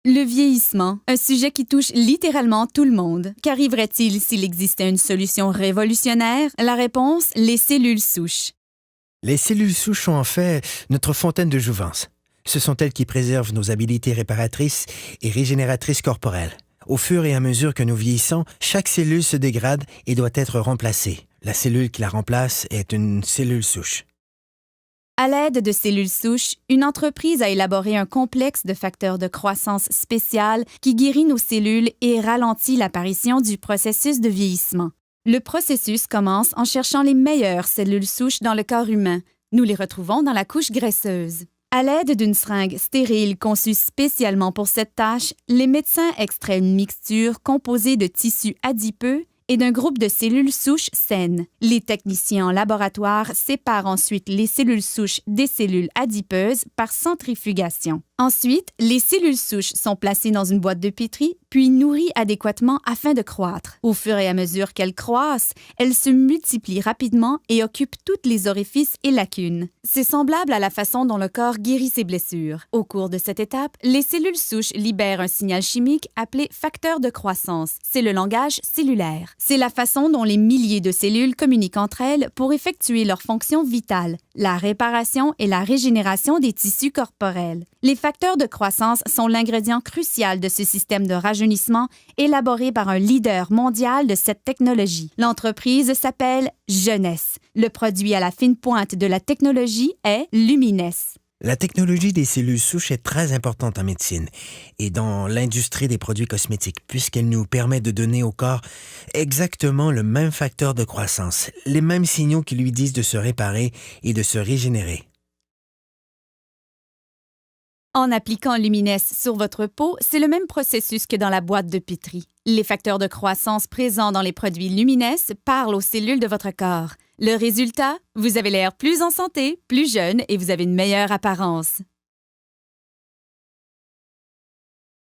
Le vieillissement, un sujet qui touche littéralement tout le monde. Qu'arriverait-il s'il existait une solution révolutionnaire? La réponse, les cellules souches. Les cellules souches sont en fait notre fontaine de jouvence. Ce sont elles qui préservent nos habiletés réparatrices et régénératrices corporelles. Au fur et à mesure que nous vieillissons, chaque cellule se dégrade et doit être remplacée. La cellule qui la remplace est une cellule souche. À l'aide de cellules souches, une entreprise a élaboré un complexe de facteurs de croissance spécial qui guérit nos cellules et ralentit l'apparition du processus de vieillissement. Le processus commence en cherchant les meilleures cellules souches dans le corps humain. Nous les retrouvons dans la couche graisseuse. À l'aide d'une seringue stérile conçue spécialement pour cette tâche, les médecins extraient une mixture composée de tissus adipeux et d'un groupe de cellules souches saines. Les techniciens en laboratoire séparent ensuite les cellules souches des cellules adipeuses par centrifugation. Ensuite, les cellules souches sont placées dans une boîte de pétri, puis nourries adéquatement afin de croître. Au fur et à mesure qu'elles croissent, elles se multiplient rapidement et occupent tous les orifices et lacunes. C'est semblable à la façon dont le corps guérit ses blessures. Au cours de cette étape, les cellules souches libèrent un signal chimique appelé facteur de croissance. C'est le langage cellulaire. C'est la façon dont les milliers de cellules communiquent entre elles pour effectuer leurs fonctions vitales, la réparation et la régénération des tissus corporels. Les facteurs de croissance sont l'ingrédient crucial de ce système de rajeunissement élaboré par un leader mondial de cette technologie. L'entreprise s'appelle Jeunesse. Le produit à la fine pointe de la technologie est Lumines. La technologie des cellules souches est très importante en médecine et dans l'industrie des produits cosmétiques puisqu'elle nous permet de donner au corps exactement le même facteur de croissance, les mêmes signaux qui lui disent de se réparer et de se régénérer. En appliquant Lumines sur votre peau, c'est le même processus que dans la boîte de pétri. Les facteurs de croissance présents dans les produits Lumines parlent aux cellules de votre corps. Le résultat, vous avez l'air plus en santé, plus jeune et vous avez une meilleure apparence.